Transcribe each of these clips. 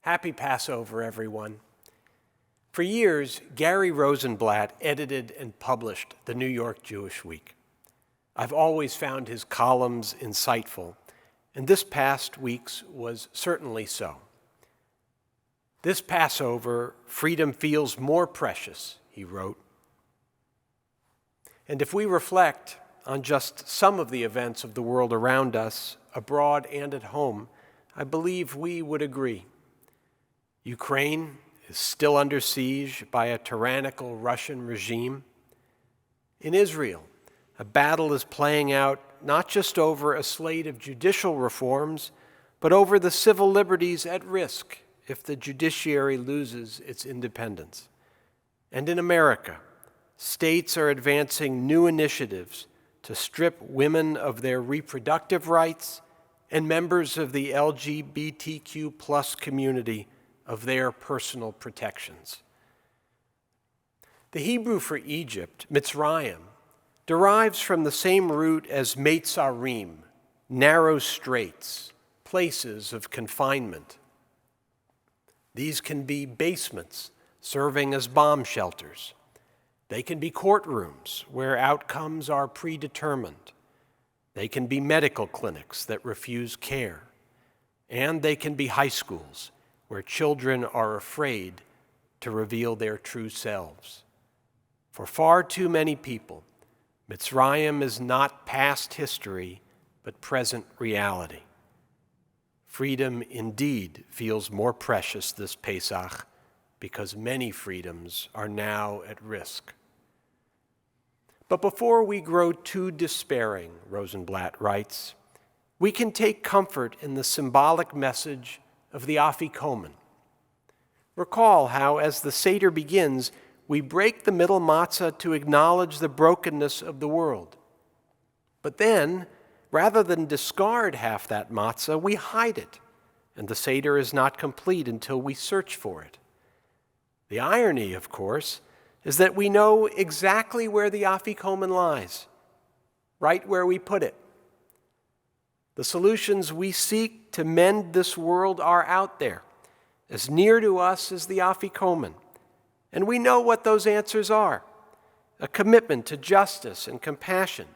Happy Passover, everyone. For years, Gary Rosenblatt edited and published the New York Jewish Week. I've always found his columns insightful, and this past week's was certainly so. This Passover, freedom feels more precious, he wrote. And if we reflect on just some of the events of the world around us, abroad and at home, I believe we would agree. Ukraine is still under siege by a tyrannical Russian regime. In Israel, a battle is playing out not just over a slate of judicial reforms, but over the civil liberties at risk if the judiciary loses its independence. And in America, states are advancing new initiatives to strip women of their reproductive rights and members of the LGBTQ+ community of their personal protections. The Hebrew for Egypt, Mitzrayim, derives from the same root as Meitzarim, narrow straits, places of confinement. These can be basements serving as bomb shelters. They can be courtrooms where outcomes are predetermined. They can be medical clinics that refuse care. And they can be high schools where children are afraid to reveal their true selves. For far too many people, Mitzrayim is not past history, but present reality. Freedom indeed feels more precious this Pesach because many freedoms are now at risk. But before we grow too despairing, Rosenblatt writes, we can take comfort in the symbolic message of the Afikomen. Recall how, as the Seder begins, we break the middle matzah to acknowledge the brokenness of the world. But then, rather than discard half that matzah, we hide it, and the Seder is not complete until we search for it. The irony, of course, is that we know exactly where the Afikomen lies, right where we put it. The solutions we seek to mend this world are out there, as near to us as the Afikomen. And we know what those answers are: a commitment to justice and compassion,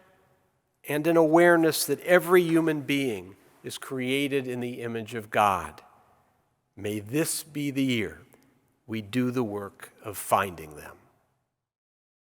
and an awareness that every human being is created in the image of God. May this be the year we do the work of finding them.